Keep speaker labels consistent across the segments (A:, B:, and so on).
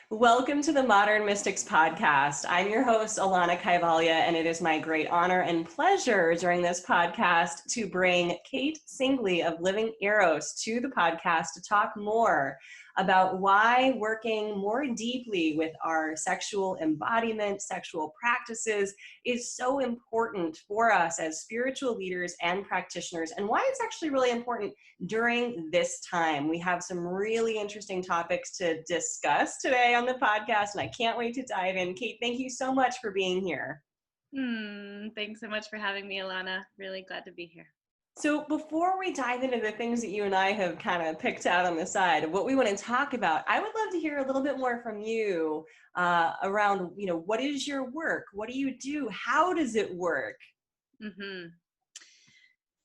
A: Welcome to the Modern Mystics podcast. I'm your host, Alana Kaivalya, and it is my great honor and pleasure during this podcast to bring Kait Singley of Living Eros to the podcast to talk more about why working more deeply with our sexual embodiment, sexual practices is so important for us as spiritual leaders and practitioners, and why it's actually really important during this time. We have some really interesting topics to discuss today on the podcast, and I can't wait to dive in. Kait, thank you so much for being here.
B: Thanks so much for having me, Alana. Really glad to be here.
A: So before we dive into the things that you and I have kind of picked out on the side of what we want to talk about, I would love to hear a little bit more from you around, what is your work? What do you do? How does it work?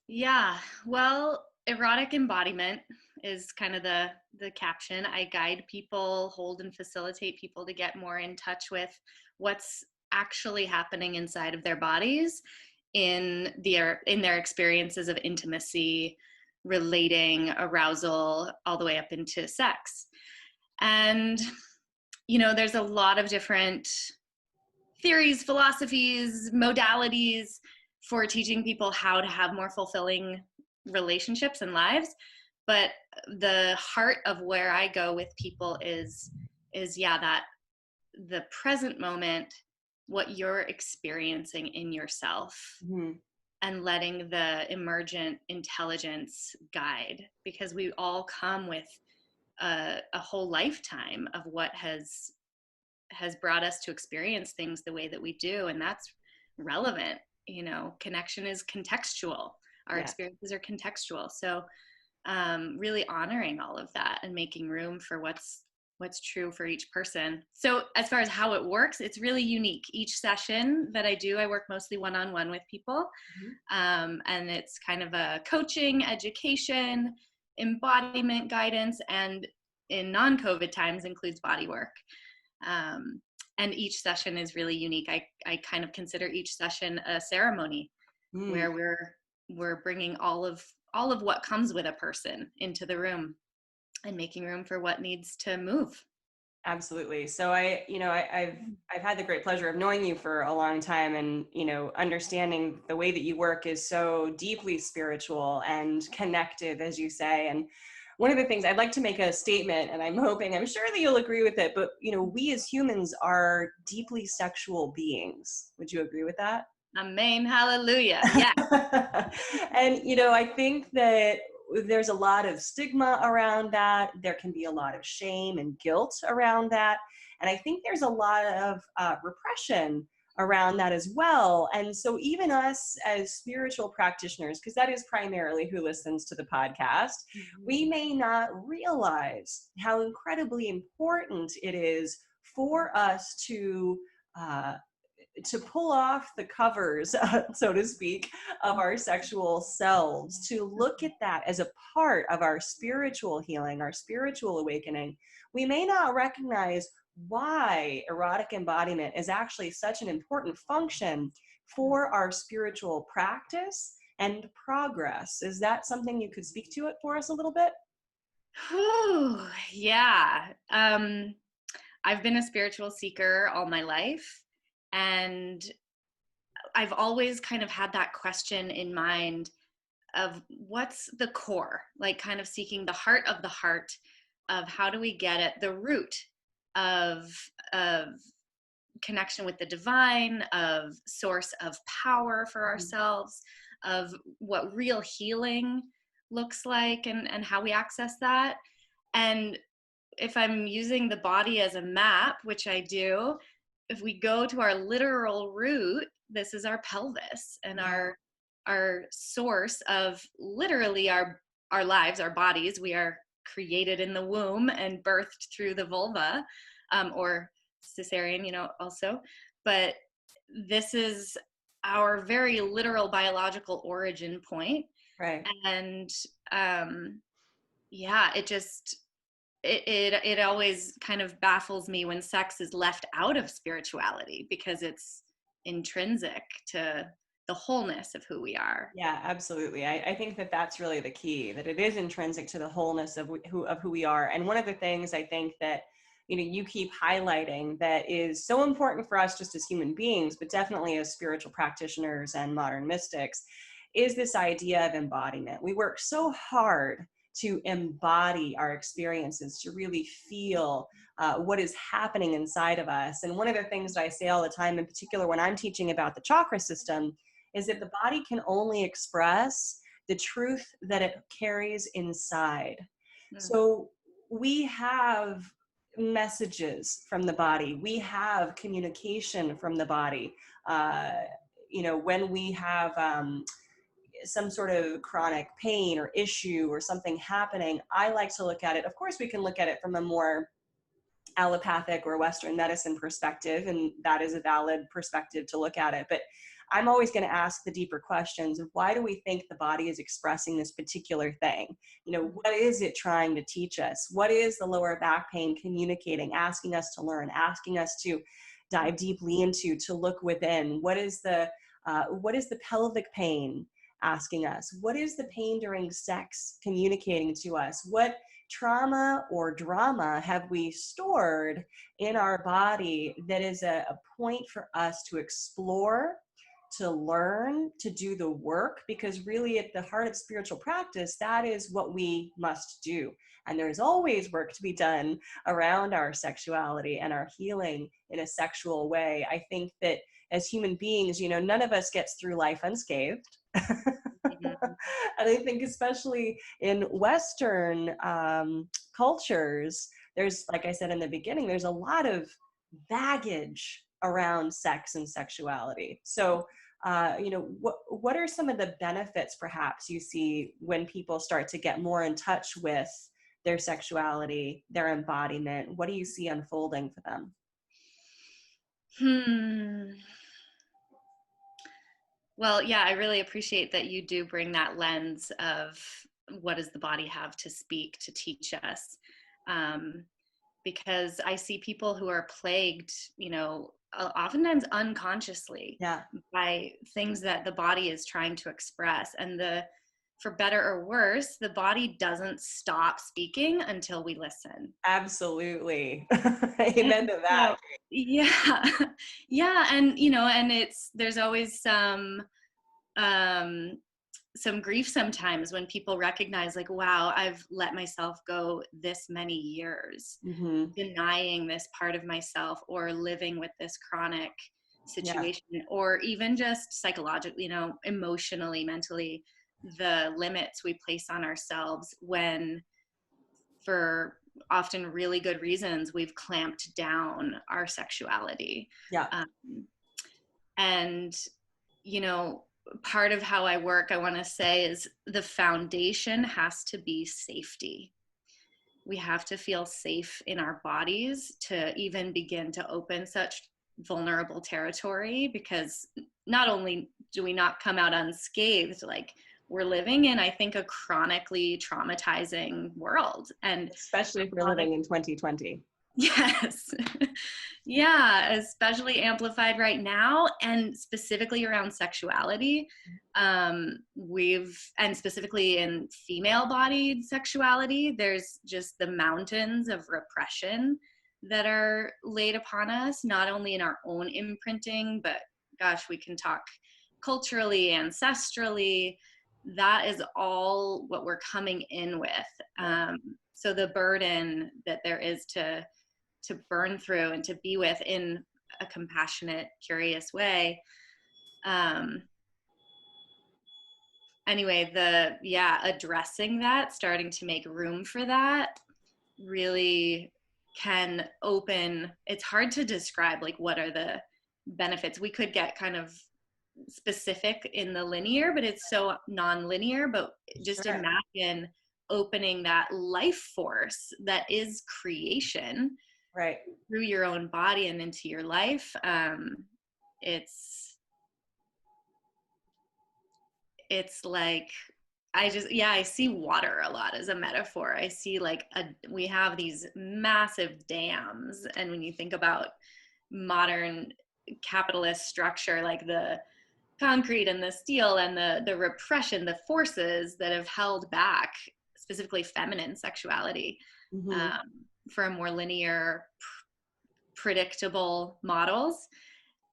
B: Yeah, well, erotic embodiment is kind of the caption. I guide people, hold and facilitate people to get more in touch with what's actually happening inside of their bodies in their experiences of intimacy, relating, arousal, all the way up into sex. And there's a lot of different theories, philosophies, modalities for teaching people how to have more fulfilling relationships and lives. But the heart of where I go with people is that the present moment, what you're experiencing in yourself, and letting the emergent intelligence guide, because we all come with a whole lifetime of what has brought us to experience things the way that we do, and that's relevant. Connection is contextual. Our experiences are contextual. So really honoring all of that and making room for what's true for each person. So as far as how it works, it's really unique. Each session that I do, I work mostly one-on-one with people. And it's kind of a coaching, education, embodiment guidance, and in non-COVID times includes body work. And each session is really unique. I kind of consider each session a ceremony where we're bringing all of what comes with a person into the room and making room for what needs to move.
A: Absolutely. So I've had the great pleasure of knowing you for a long time, and understanding the way that you work is so deeply spiritual and connective, as you say. And one of the things I'd like to make a statement, and I'm sure that you'll agree with it, but we as humans are deeply sexual beings. Would you agree with that?
B: Amen. Hallelujah. Yeah.
A: And I think that there's a lot of stigma around that. There can be a lot of shame and guilt around that. And I think there's a lot of repression around that as well. And so even us as spiritual practitioners, because that is primarily who listens to the podcast, we may not realize how incredibly important it is for us to pull off the covers, so to speak, of our sexual selves, to look at that as a part of our spiritual healing, our spiritual awakening. We may not recognize why erotic embodiment is actually such an important function for our spiritual practice and progress. Is that something you could speak to it for us a little bit?
B: Yeah. I've been a spiritual seeker all my life. And I've always kind of had that question in mind of what's the core, like kind of seeking the heart of how do we get at the root of connection with the divine, of source of power for ourselves, of what real healing looks like, and how we access that. And if I'm using the body as a map, which I do, if we go to our literal root, this is our pelvis and our source of literally our lives, our bodies. We are created in the womb and birthed through the vulva, or cesarean, also. But this is our very literal biological origin point.
A: Right.
B: And it always kind of baffles me when sex is left out of spirituality, because it's intrinsic to the wholeness of who we are.
A: Yeah, absolutely. I think that that's really the key, that it is intrinsic to the wholeness of who we are. And one of the things I think that you keep highlighting that is so important for us just as human beings, but definitely as spiritual practitioners and modern mystics, is this idea of embodiment. We work so hard to embody our experiences, to really feel what is happening inside of us. And one of the things that I say all the time, in particular when I'm teaching about the chakra system, is that the body can only express the truth that it carries inside. So we have messages from the body. We have communication from the body. When we have some sort of chronic pain or issue or something happening, I like to look at it. Of course, we can look at it from a more allopathic or Western medicine perspective, and that is a valid perspective to look at it. But I'm always going to ask the deeper questions of why do we think the body is expressing this particular thing? What is it trying to teach us? What is the lower back pain communicating, asking us to learn, asking us to dive deeply into, to look within? What is the pelvic pain asking us? What is the pain during sex communicating to us? What trauma or drama have we stored in our body that is a point for us to explore, to learn, to do the work? Because really at the heart of spiritual practice, that is what we must do. And there's always work to be done around our sexuality and our healing in a sexual way. I think that as human beings, none of us gets through life unscathed.
B: Mhm.
A: And I think especially in Western cultures, there's, like I said in the beginning, there's a lot of baggage around sex and sexuality. So, what are some of the benefits perhaps you see when people start to get more in touch with their sexuality, their embodiment? What do you see unfolding for them?
B: Well, yeah, I really appreciate that you do bring that lens of what does the body have to speak to teach us. Um, because I see people who are plagued, oftentimes unconsciously
A: Yeah,
B: by things that the body is trying to express. And for better or worse, the body doesn't stop speaking until we listen.
A: absolutely.
B: And
A: Amen to
B: so,
A: that.
B: yeah, yeah, and there's always um, some grief sometimes when people recognize, like, wow, I've let myself go this many years
A: Mm-hmm.
B: denying this part of myself or living with this chronic
A: Yeah.
B: situation, or even just psychologically, emotionally, mentally, the limits we place on ourselves when, for often really good reasons, we've clamped down our sexuality.
A: Yeah.
B: Um, and, part of how I work, I want to say, is the foundation has to be safety. We have to feel safe in our bodies to even begin to open such vulnerable territory, because not only do we not come out unscathed, like, we're living in, I think, a chronically traumatizing world. And
A: Especially if you're living in 2020.
B: yes. Yeah, especially amplified right now, and specifically around sexuality. And specifically in female bodied sexuality, there's just the mountains of repression that are laid upon us, not only in our own imprinting, but gosh, we can talk culturally, ancestrally. That is all what we're coming in with. So the burden that there is to burn through and to be with in a compassionate, curious way. Anyway, addressing that, starting to make room for that, really can open. It's hard to describe, like, what are the benefits. We could get kind of specific in the linear, but it's so non-linear. But just
A: Sure.
B: imagine opening that life force that is creation
A: Right.
B: through your own body and into your life. It's like, I see water a lot as a metaphor. I see, like, we have these massive dams, and when you think about modern capitalist structure, like the concrete and the steel and the repression, the forces that have held back specifically feminine sexuality,
A: Mm-hmm.
B: um, for a more linear, predictable models,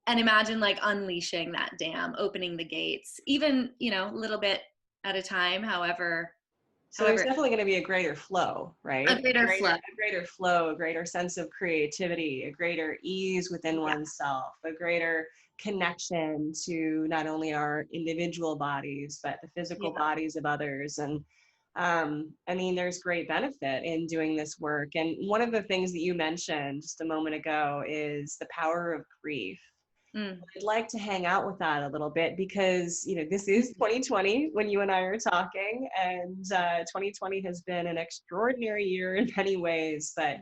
B: and imagine like unleashing that dam, opening the gates, even, you know, a little bit at a time,
A: So there's
B: however
A: definitely going to be a greater flow,
B: a
A: right?
B: greater flow.
A: A greater flow, a greater sense of creativity, a greater ease within
B: Yeah.
A: oneself, a greater connection to not only our individual bodies, but the physical
B: Yeah.
A: bodies of others. And I mean, there's great benefit in doing this work. And one of the things that you mentioned just a moment ago is the power of grief.
B: Mm.
A: I'd like to hang out with that a little bit because, you know, this is 2020 when you and I are talking, and 2020 has been an extraordinary year in many ways. But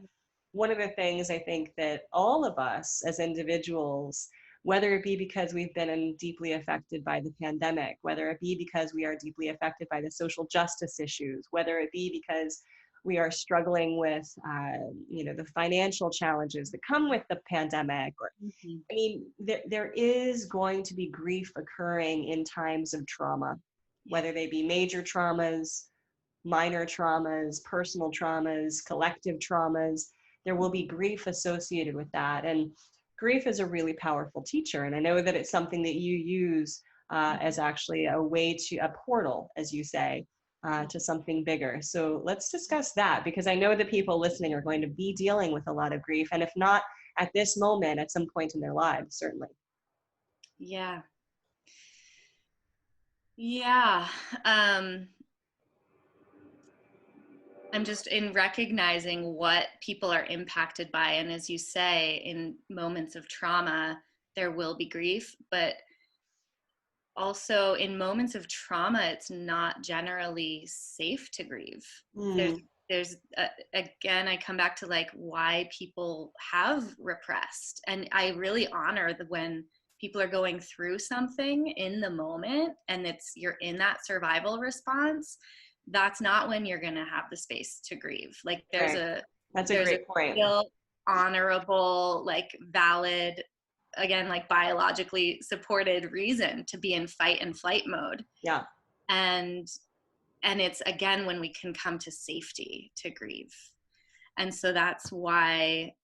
A: one of the things I think that all of us as individuals, whether it be because we've been deeply affected by the pandemic, whether it be because we are deeply affected by the social justice issues, whether it be because we are struggling with, you know, the financial challenges that come with the pandemic, or
B: Mm-hmm.
A: I mean, there is going to be grief occurring in times of trauma,
B: Yeah.
A: whether they be major traumas, minor traumas, personal traumas, collective traumas. There will be grief associated with that. And grief is a really powerful teacher. And I know that it's something that you use as actually a way to, a portal, as you say, to something bigger. So let's discuss that, because I know the people listening are going to be dealing with a lot of grief. And if not at this moment, at some point in their lives, certainly.
B: Yeah. Yeah. I'm just in recognizing what people are impacted by. And as you say, in moments of trauma, there will be grief, but also in moments of trauma, it's not generally safe to grieve. There's,
A: Mm,
B: again, I come back to like why people have repressed. And I really honor when people are going through something in the moment and you're in that survival response. That's not when you're going to have the space to grieve. Like
A: right. That's a
B: there's a
A: great point.
B: still honorable, like valid, again, like biologically supported reason to be in fight and flight mode.
A: Yeah.
B: And it's again when we can come to safety to grieve. And so that's why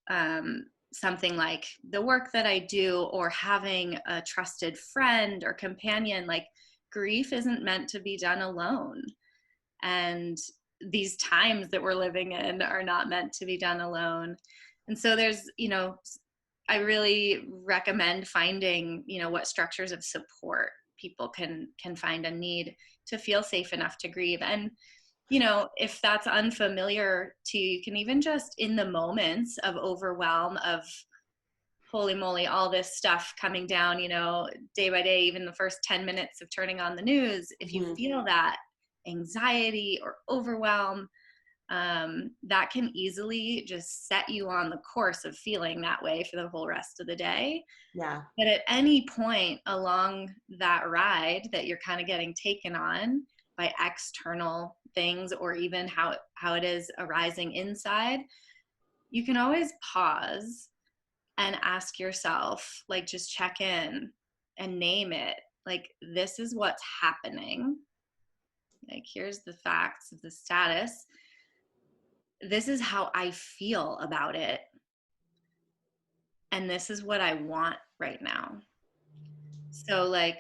B: something like the work that I do, or having a trusted friend or companion, like grief isn't meant to be done alone. And these times that we're living in are not meant to be done alone. And so there's, you know, I really recommend finding, you know, what structures of support people can find and need to feel safe enough to grieve. And, you know, if that's unfamiliar to you, you can even just in the moments of overwhelm, of holy moly, all this stuff coming down, you know, day by day, even the first 10 minutes of turning on the news, if you feel that anxiety or overwhelm, that can easily just set you on the course of feeling that way for the whole rest of the day.
A: Yeah.
B: But at any point along that ride that you're kind of getting taken on by external things, or even how it is arising inside, you can always pause and ask yourself, like, just check in and name it. Like, this is what's happening. Like, here's the facts of the status. This is how I feel about it. And this is what I want right now. So, like,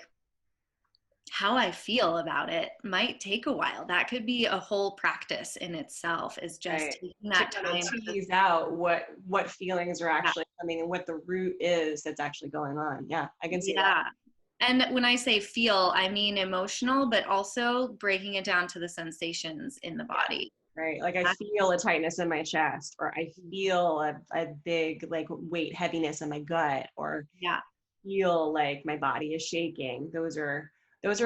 B: how I feel about it might take a while. That could be a whole practice in itself, is just
A: Right.
B: taking
A: To
B: that
A: kind
B: time
A: of tease out what feelings are actually coming and what the root is that's actually going on. Yeah, I can see that.
B: Yeah. And when I say feel, I mean emotional, but also breaking it down to the sensations in the body.
A: Right. Like I feel a tightness in my chest, or I feel a big like weight, heaviness in my gut, or
B: Yeah.
A: feel like my body is shaking. Those are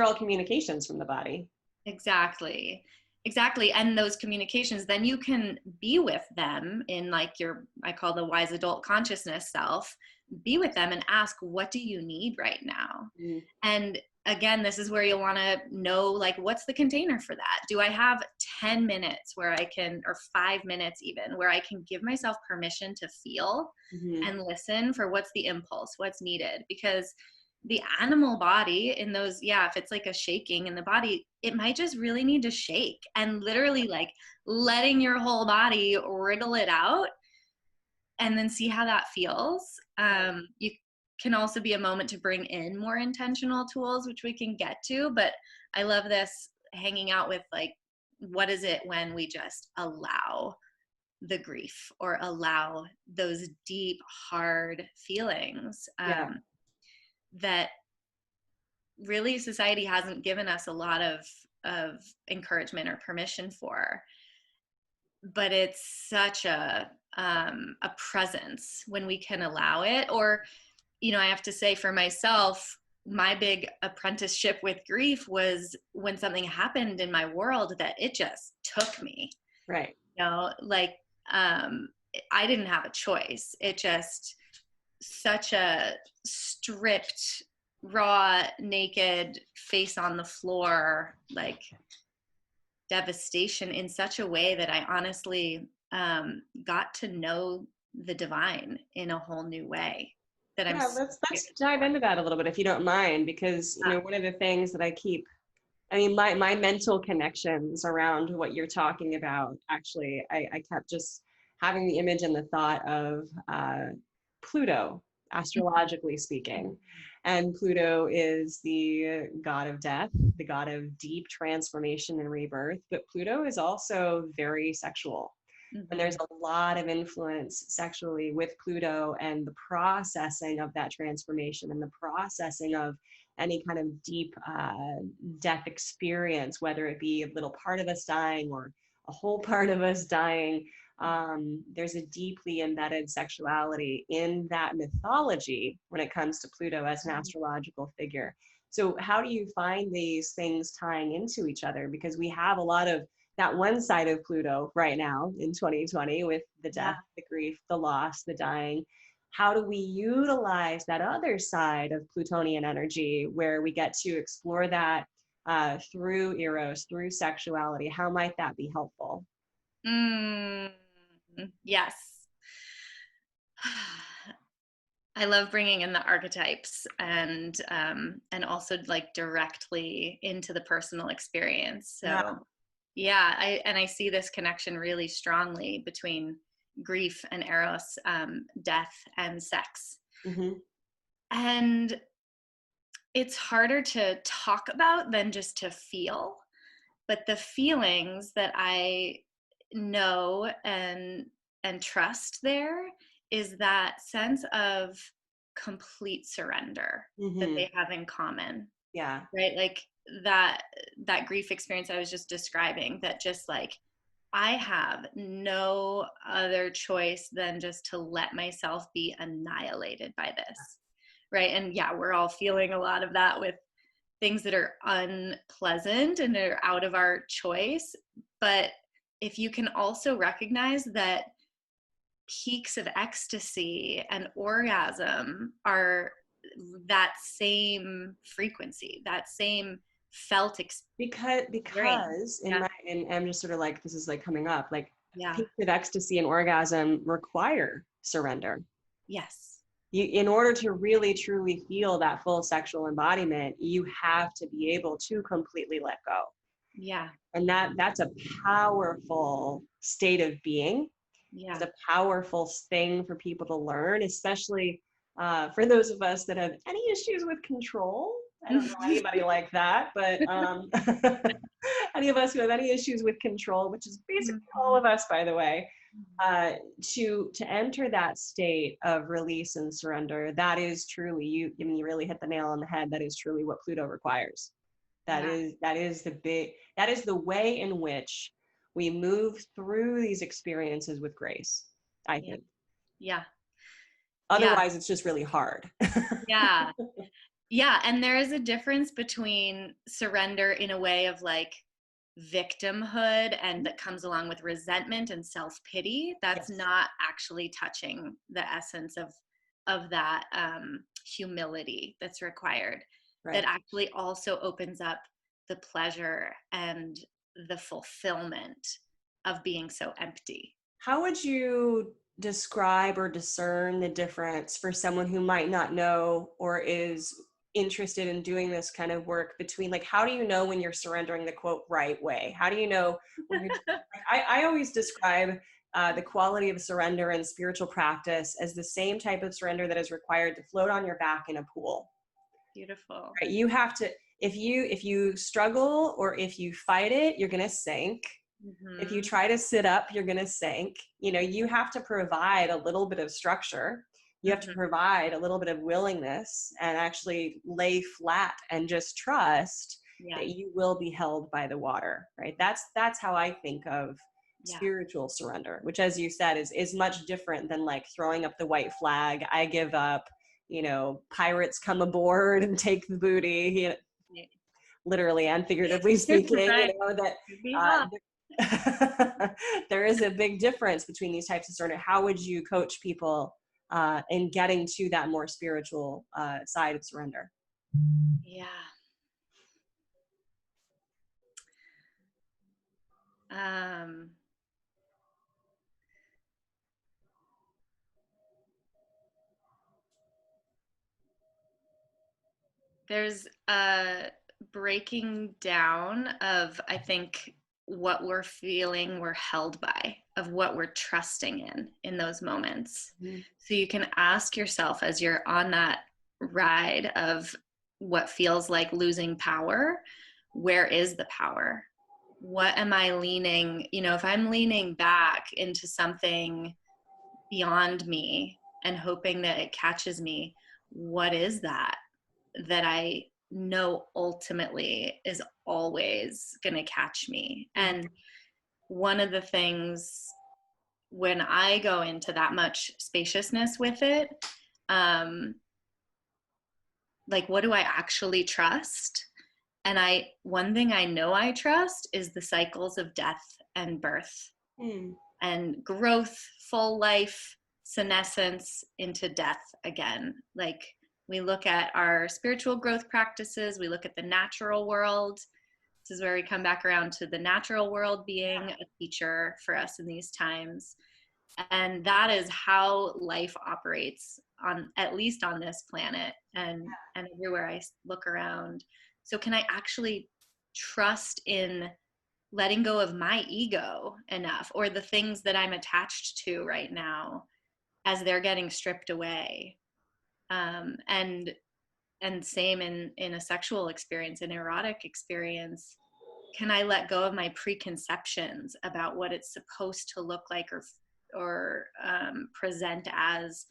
A: all communications from the body.
B: Exactly. Exactly. And those communications, then you can be with them in like I call the wise adult consciousness self, be with them and ask, what do you need right now?
A: Mm.
B: And again, this is where you'll want to know, like, what's the container for that? Do I have 10 minutes where I can, or 5 minutes even, where I can give myself permission to feel and listen for what's the impulse, what's needed? Because the animal body in those, yeah, if it's like a shaking in the body, it might just really need to shake, and literally like letting your whole body wriggle it out and then see how that feels. You can also be a moment to bring in more intentional tools, which we can get to, but I love this hanging out with like, what is it when we just allow the grief or allow those deep, hard feelings
A: Yeah.
B: that really society hasn't given us a lot of encouragement or permission for. But it's such a presence when we can allow it. Or, you know, I have to say for myself, my big apprenticeship with grief was when something happened in my world that it just took me.
A: Right.
B: You know, like I didn't have a choice. It just, such a stripped, raw, naked, face on the floor, like devastation in such a way that I honestly got to know the divine in a whole new way that I'm
A: Yeah,
B: so
A: let's
B: grateful
A: dive
B: for.
A: into that a little bit if you don't mind, because you know, one of the things that I mean, my mental connections around what you're talking about, actually, I kept just having the image and the thought of Pluto, astrologically speaking. And Pluto is the god of death, the god of deep transformation and rebirth. But Pluto is also very sexual. And
B: Mm-hmm.
A: there's a lot of influence sexually with Pluto, and the processing of that transformation and the processing of any kind of deep death experience, whether it be a little part of us dying or a whole part of us dying. There's a deeply embedded sexuality in that mythology when it comes to Pluto as an astrological figure. So, how do you find these things tying into each other? Because we have a lot of that one side of Pluto right now in 2020 with the
B: Yeah.
A: death, the grief, the loss, the dying. How do we utilize that other side of Plutonian energy where we get to explore that through eros, through sexuality? How might that be helpful?
B: Mm, yes. I love bringing in the archetypes and also like directly into the personal experience.
A: Yeah.
B: So yeah, I see this connection really strongly between grief and eros, death and sex.
A: Mm-hmm.
B: And it's harder to talk about than just to feel. But the feelings that I know and trust there is that sense of complete surrender that
A: Mm-hmm.
B: they have in common,
A: Yeah.
B: right? Like that that grief experience I was just describing, that just like I have no other choice than just to let myself be annihilated by this, right? And yeah, we're all feeling a lot of that with things that are unpleasant and are out of our choice. But if you can also recognize that peaks of ecstasy and orgasm are that same frequency, that same felt experience.
A: Because in
B: Yeah.
A: my, and I'm just sort of like, this is like coming up, like
B: Yeah.
A: peaks of ecstasy and orgasm require surrender.
B: Yes.
A: You, in order to really truly feel that full sexual embodiment, you have to be able to completely let go.
B: Yeah.
A: And that's a powerful state of being. It's
B: Yeah.
A: a powerful thing for people to learn, especially for those of us that have any issues with control. I don't know anybody like that, but any of us who have any issues with control, which is basically all of us, by the way, to enter that state of release and surrender, that is truly you. I mean, you really hit the nail on the head. That is truly what Pluto requires. That
B: Yeah.
A: is that is the way in which we move through these experiences with grace, I
B: Yeah.
A: think.
B: Yeah. Yeah.
A: Otherwise, it's just really hard.
B: Yeah. Yeah, and there is a difference between surrender in a way of like victimhood and that comes along with resentment and self-pity. That's
A: Yes,
B: not actually touching the essence of that humility that's required. That
A: right.
B: actually also opens up the pleasure and the fulfillment of being so empty.
A: How would you describe or discern the difference for someone who might not know or is interested in doing this kind of work between, like, how do you know when you're surrendering the quote right way? How do you know when you're, I always describe the quality of surrender and spiritual practice as the same type of surrender that is required to float on your back in a pool.
B: Beautiful.
A: Right? You have to, if you struggle or if you fight it, you're going to sink. If you try to sit up, you're going to sink. You know, you have to provide a little bit of structure. You have to provide a little bit of willingness and actually lay flat and just trust that you will be held by the water, right? That's how I think of spiritual surrender, which, as you said, is much different than like throwing up the white flag. I give up, you know, pirates come aboard and take the booty, you know, literally and figuratively speaking,
B: Right.
A: you know, that there is a big difference between these types of surrender. How would you coach people in getting to that more spiritual side of surrender?
B: Yeah. There's a breaking down of, I think, what we're feeling we're held by, of what we're trusting in those moments. So you can ask yourself as you're on that ride of what feels like losing power, where is the power? What am I leaning, you know, if I'm leaning back into something beyond me and hoping that it catches me, what is that I know ultimately is always going to catch me? And one of the things when I go into that much spaciousness with it, like, what do I actually trust? And one thing I know I trust is the cycles of death and birth and growth, full life, senescence into death again. Like, we look at our spiritual growth practices, we look at the natural world. This is where we come back around to the natural world being a teacher for us in these times. And that is how life operates, on at least on this planet and everywhere I look around. So can I actually trust in letting go of my ego enough, or the things that I'm attached to right now as they're getting stripped away? And same in a sexual experience, an erotic experience. Can I let go of my preconceptions about what it's supposed to look like or present as,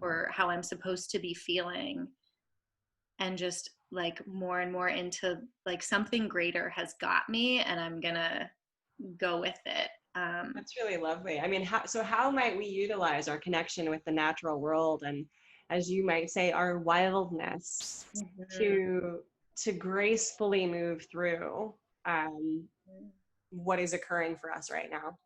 B: or how I'm supposed to be feeling, and just like more and more into like something greater has got me and I'm gonna go with it.
A: That's really lovely. I mean, how might we utilize our connection with the natural world and, as you might say, our wildness to gracefully move through what is occurring for us right now?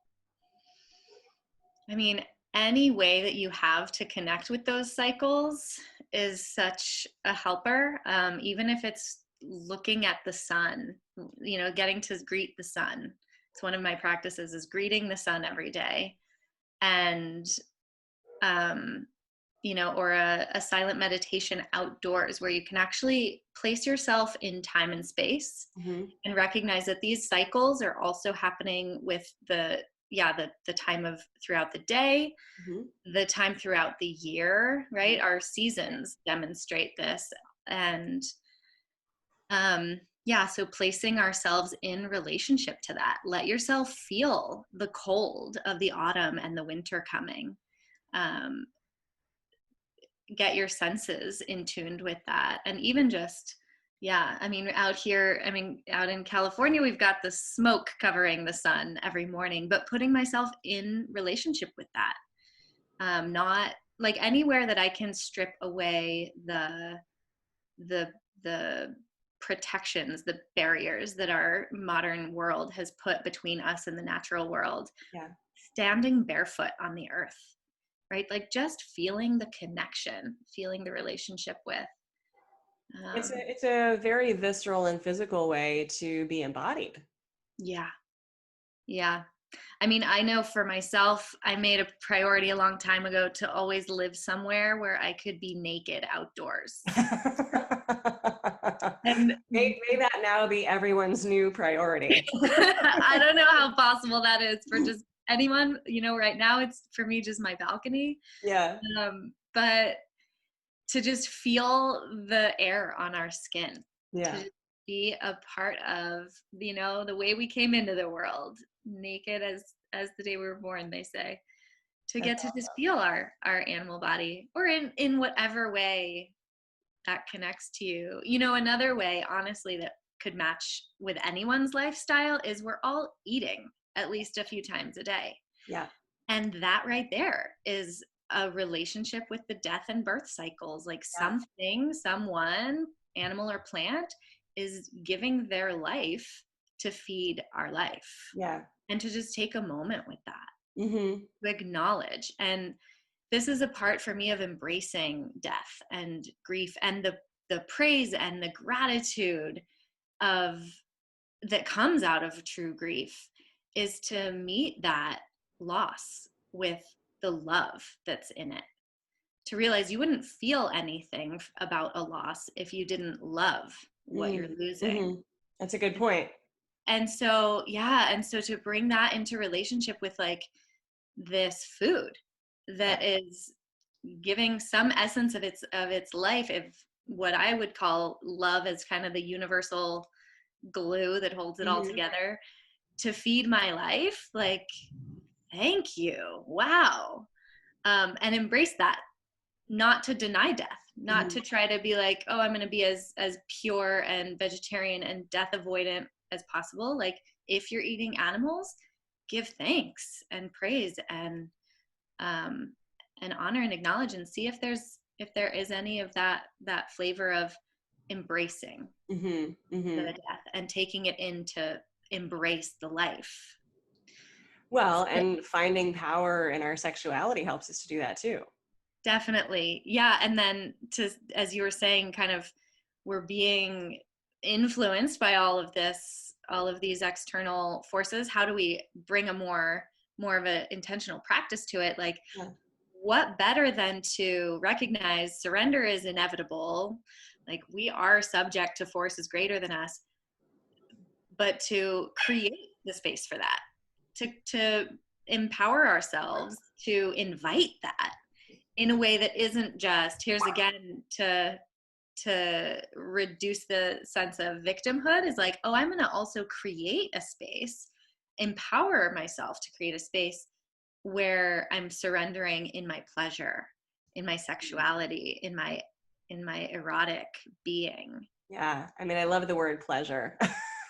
B: I mean, any way that you have to connect with those cycles is such a helper, even if it's looking at the sun, you know, getting to greet the sun. It's one of my practices, is greeting the sun every day. And, you know, or a silent meditation outdoors where you can actually place yourself in time and space and recognize that these cycles are also happening with the time of throughout the day, the time throughout the year, right? Our seasons demonstrate this. And so placing ourselves in relationship to that. Let yourself feel the cold of the autumn and the winter coming. Get your senses in tuned with that. And even just, I mean, out in California, we've got the smoke covering the sun every morning, but putting myself in relationship with that. Not like anywhere that I can strip away the protections, the barriers that our modern world has put between us and the natural world. Standing barefoot on the earth, right? Like just feeling the connection, feeling the relationship with.
A: It's a very visceral and physical way to be embodied.
B: Yeah. I mean, I know for myself, I made a priority a long time ago to always live somewhere where I could be naked outdoors. And
A: May that now be everyone's new priority.
B: I don't know how possible that is for just anyone. Right now it's for me just my balcony.
A: Yeah.
B: But to just feel the air on our skin, to
A: Yeah.
B: just be a part of, the way we came into the world, naked as the day we were born, they say, to
A: That's
B: get to just feel our animal body, or in whatever way that connects to you. Another way, honestly, that could match with anyone's lifestyle is we're all eating at least a few times a day.
A: yeah.
B: And that right there is a relationship with the death and birth cycles. Like
A: Yeah.
B: something, someone, animal or plant, is giving their life to feed our life.
A: Yeah.
B: And to just take a moment with that,
A: Mm-hmm.
B: to acknowledge. And this is a part for me of embracing death and grief, and the praise and the gratitude of that comes out of true grief is to meet that loss with the love that's in it, to realize you wouldn't feel anything about a loss if you didn't love what you're losing.
A: Mm-hmm. That's a good point.
B: And so, yeah, and so to bring that into relationship with like this food that is giving some essence of its life, of what I would call love as kind of the universal glue that holds it all
A: Mm-hmm.
B: together, to feed my life, like, thank you, wow. And embrace that, not to deny death, not
A: Mm-hmm.
B: to try to be like, oh, I'm going to be as pure and vegetarian and death avoidant as possible. Like, if you're eating animals, give thanks and praise um, and honor and acknowledge, and see if there is any of that flavor of embracing
A: Mm-hmm.
B: the
A: Mm-hmm.
B: death and taking it in to embrace the life.
A: Well, and finding power in our sexuality helps us to do that too.
B: Definitely. Yeah. And then as you were saying, kind of, we're being influenced by all of these external forces. How do we bring a more of an intentional practice to it? Like,
A: Yeah.
B: what better than to recognize surrender is inevitable? Like, we are subject to forces greater than us, but to create the space for that, to empower ourselves, to invite that in a way that isn't just, here's again to reduce the sense of victimhood, is like, oh, I'm going to also create a space, empower myself to create a space where I'm surrendering in my pleasure, in my sexuality, in my erotic being.
A: Yeah. I mean, I love the word pleasure.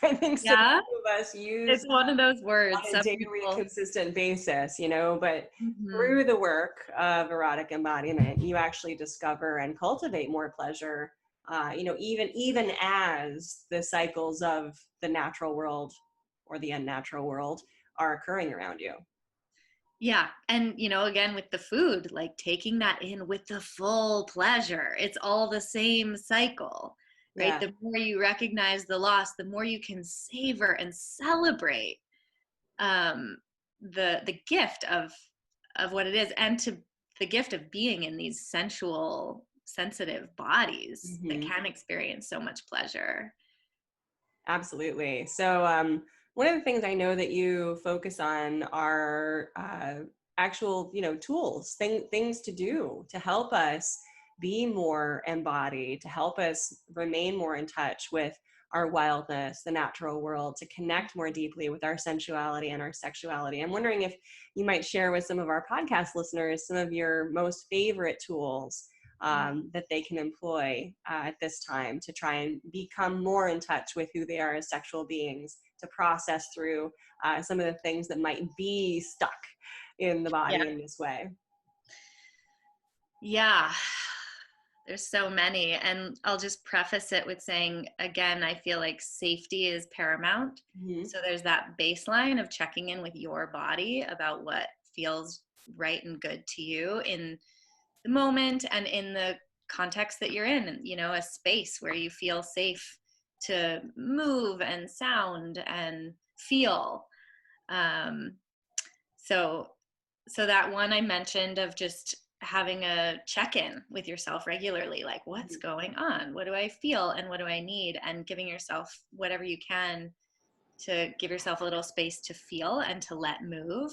A: I think so
B: Yeah,
A: many of us use
B: it's one of those words
A: on a
B: some
A: daily,
B: people.
A: consistent basis, but
B: Mhm.
A: through the work of erotic embodiment, you actually discover and cultivate more pleasure. Even as the cycles of the natural world or the unnatural world are occurring around you.
B: Yeah. And, again, with the food, like taking that in with the full pleasure, it's all the same cycle, right?
A: Yeah.
B: The more you recognize the loss, the more you can savor and celebrate um, the gift of what it is, and to the gift of being in these sensual, sensitive bodies that
A: Mm-hmm.
B: can experience so much pleasure.
A: Absolutely. So, one of the things I know that you focus on are actual, tools, things to do to help us be more embodied, to help us remain more in touch with our wildness, the natural world, to connect more deeply with our sensuality and our sexuality. I'm wondering if you might share with some of our podcast listeners some of your most favorite tools that they can employ at this time to try and become more in touch with who they are as sexual beings, to process through some of the things that might be stuck in the body
B: Yeah.
A: in this way.
B: Yeah. There's so many. And I'll just preface it with saying, again, I feel like safety is paramount.
A: Mm-hmm.
B: So there's that baseline of checking in with your body about what feels right and good to you in the moment and in the context that you're in, a space where you feel safe to move and sound and feel. So that one I mentioned of just having a check-in with yourself regularly, like what's going on, what do I feel, and what do I need, and giving yourself whatever you can to give yourself a little space to feel and to let move.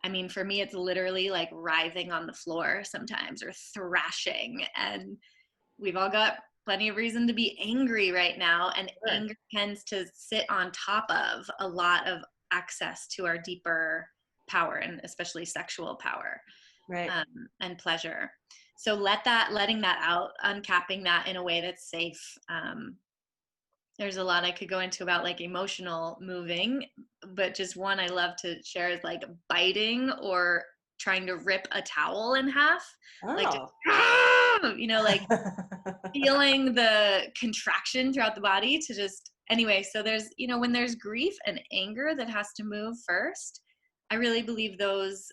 B: I mean, for me, it's literally like writhing on the floor sometimes, or thrashing. And we've all got plenty of reason to be angry right now. And
A: Sure.
B: anger tends to sit on top of a lot of access to our deeper power, and especially sexual power,
A: Right.
B: and pleasure. So letting that out, uncapping that in a way that's safe. There's a lot I could go into about like emotional moving, but just one I love to share is like biting or trying to rip a towel in half. Like, just, like feeling the contraction throughout the body to just, anyway. So there's, when there's grief and anger that has to move first, I really believe those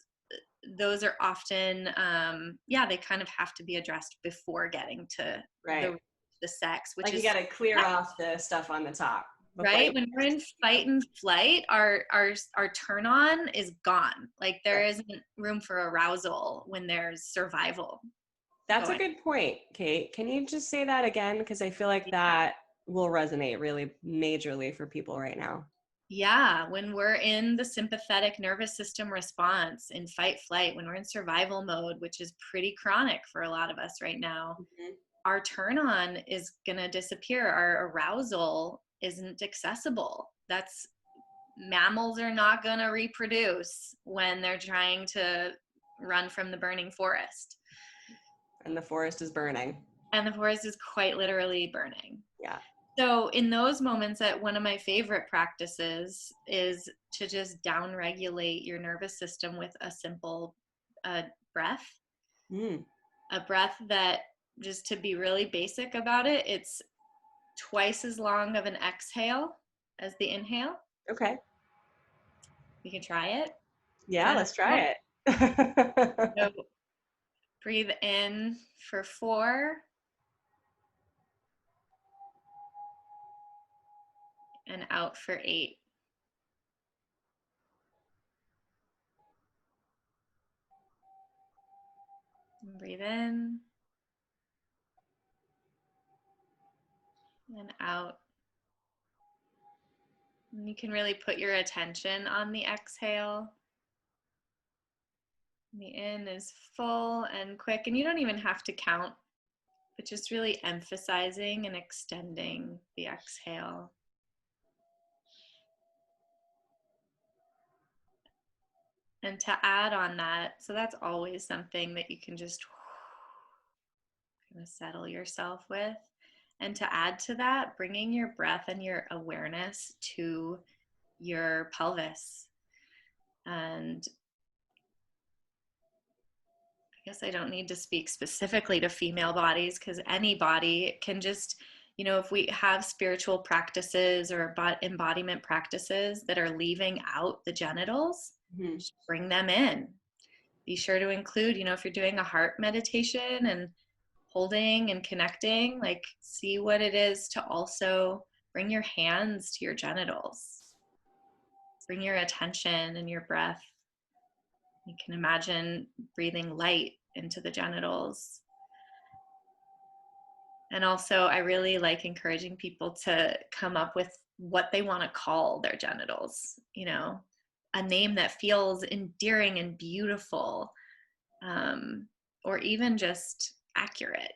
B: are often, they kind of have to be addressed before getting to
A: Right.
B: the sex, which
A: like
B: is
A: you got to clear off the stuff on the top.
B: right. When we're in fight and flight, our turn on is gone. Like there isn't room for arousal when there's survival.
A: That's a good point, Kate. Can you just say that again? Because I feel like that will resonate really majorly for people right now.
B: Yeah, when we're in the sympathetic nervous system response in fight flight, when we're in survival mode, which is pretty chronic for a lot of us right now, our turn on is going to disappear. Our arousal isn't accessible. Mammals are not going to reproduce when they're trying to run from the burning forest.
A: And the forest is burning.
B: And the forest is quite literally burning.
A: Yeah.
B: So in those moments, one of my favorite practices is to just down regulate your nervous system with a simple breath. A breath that, just to be really basic about it, it's twice as long of an exhale as the inhale.
A: Okay.
B: We can try it.
A: Yeah, let's try it.
B: So breathe in for 4 and out for 8. Breathe in and out. And you can really put your attention on the exhale. The in is full and quick, and you don't even have to count, but just really emphasizing and extending the exhale. And to add on that, so that's always something that you can just kind of settle yourself with. And to add to that, bringing your breath and your awareness to your pelvis. And I guess I don't need to speak specifically to female bodies, because any body can just, if we have spiritual practices or embodiment practices that are leaving out the genitals, just bring them in. Be sure to include, if you're doing a heart meditation and holding and connecting, like see what it is to also bring your hands to your genitals. Bring your attention and your breath. You can imagine breathing light into the genitals. And also, I really like encouraging people to come up with what they want to call their genitals, a name that feels endearing and beautiful, or even just accurate.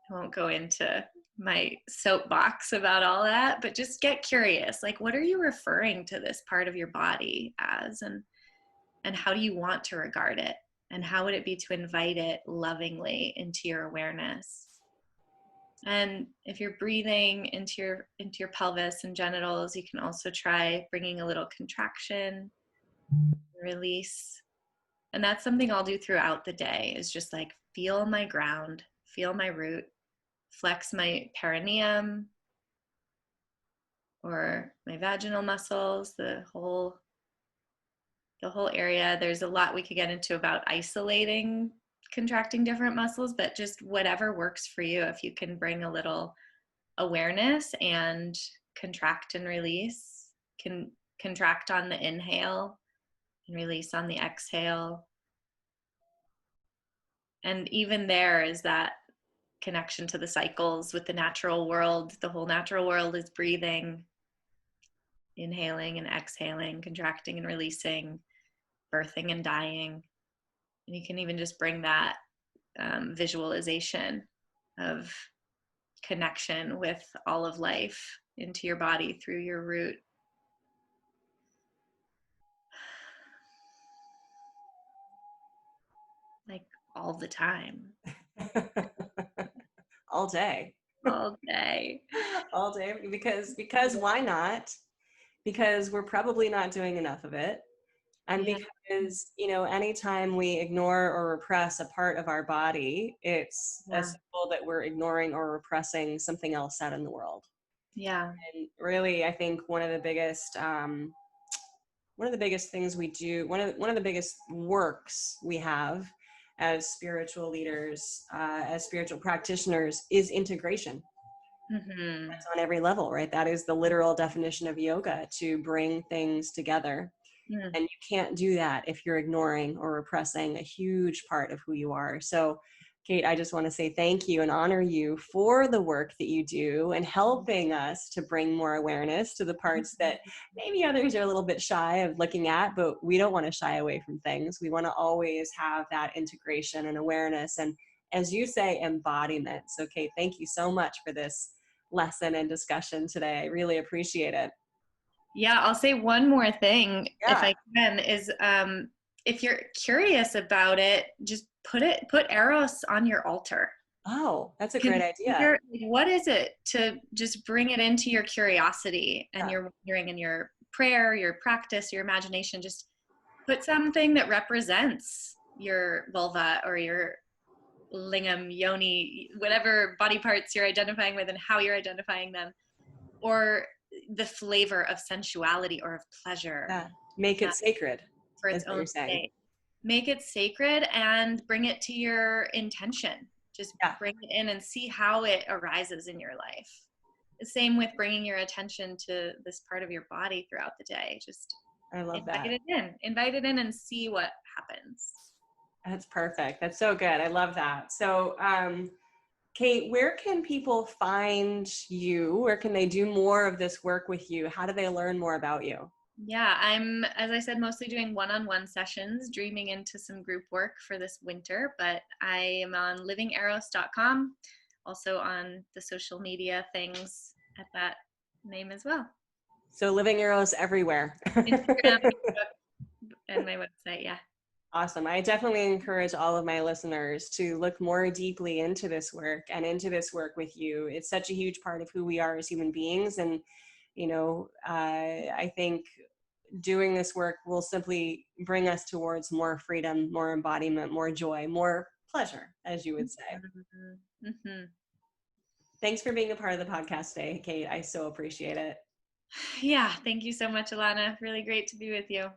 B: I won't go into my soapbox about all that, but just get curious. Like, what are you referring to this part of your body as? And how do you want to regard it? And how would it be to invite it lovingly into your awareness? And if you're breathing into your pelvis and genitals, you can also try bringing a little contraction, release. And that's something I'll do throughout the day, is just like feel my ground, feel my root, flex my perineum or my vaginal muscles, the whole area. There's a lot we could get into about isolating, contracting different muscles, but just whatever works for you. If you can bring a little awareness and contract and release, can contract on the inhale and release on the exhale. And even there is that connection to the cycles with the natural world. The whole natural world is breathing, inhaling and exhaling, contracting and releasing, birthing and dying. And you can even just bring that visualization of connection with all of life into your body through your root. Like all the time.
A: All day.
B: All day.
A: All day, because why not? Because we're probably not doing enough of it. And
B: Yeah.
A: because, anytime we ignore or repress a part of our body, it's a
B: Yeah.
A: symbol that we're ignoring or repressing something else out in the world.
B: Yeah.
A: And really, I think one of the biggest things we do, one of the biggest works we have as spiritual leaders, as spiritual practitioners, is integration.
B: Mm-hmm.
A: That's on every level, right? That is the literal definition of yoga, to bring things together.
B: Mm.
A: And you can't do that if you're ignoring or repressing a huge part of who you are. So, Kait, I just want to say thank you and honor you for the work that you do and helping us to bring more awareness to the parts that maybe others are a little bit shy of looking at, but we don't want to shy away from things. We want to always have that integration and awareness. And as you say, embodiment. So, Kait, thank you so much for this lesson and discussion today. I really appreciate it.
B: Yeah, I'll say one more thing if
A: Yeah.
B: I can, is if you're curious about it, just put eros on your altar.
A: Oh, that's a great idea.
B: Consider, like, what is it, to just bring it into your curiosity and
A: Yeah.
B: your wondering and your prayer, your practice, your imagination. Just put something that represents your vulva or your lingam, yoni, whatever body parts you're identifying with and how you're identifying them, or the flavor of sensuality or of pleasure.
A: Yeah. Make it sacred,
B: For
A: is
B: its
A: what you're
B: own
A: saying.
B: sake. Make it sacred and bring it to your intention. Just
A: Yeah.
B: bring it in and see how it arises in your life. The same with bringing your attention to this part of your body throughout the day. Just
A: I love
B: invite
A: that.
B: it in. Invite it in and see what happens.
A: That's perfect. That's so good. I love that. So, Kait, where can people find you? Where can they do more of this work with you? How do they learn more about you?
B: Yeah, I'm, as I said, mostly doing one-on-one sessions, dreaming into some group work for this winter, but I am on livingeros.com, also on the social media things at that name as well.
A: So Living Eros everywhere.
B: Instagram, Facebook, and my website, yeah.
A: Awesome. I definitely encourage all of my listeners to look more deeply into this work and into this work with you. It's such a huge part of who we are as human beings. And, I think doing this work will simply bring us towards more freedom, more embodiment, more joy, more pleasure, as you would say.
B: Mm-hmm. Mm-hmm.
A: Thanks for being a part of the podcast today, Kait. I so appreciate it.
B: Yeah, thank you so much, Alana. Really great to be with you.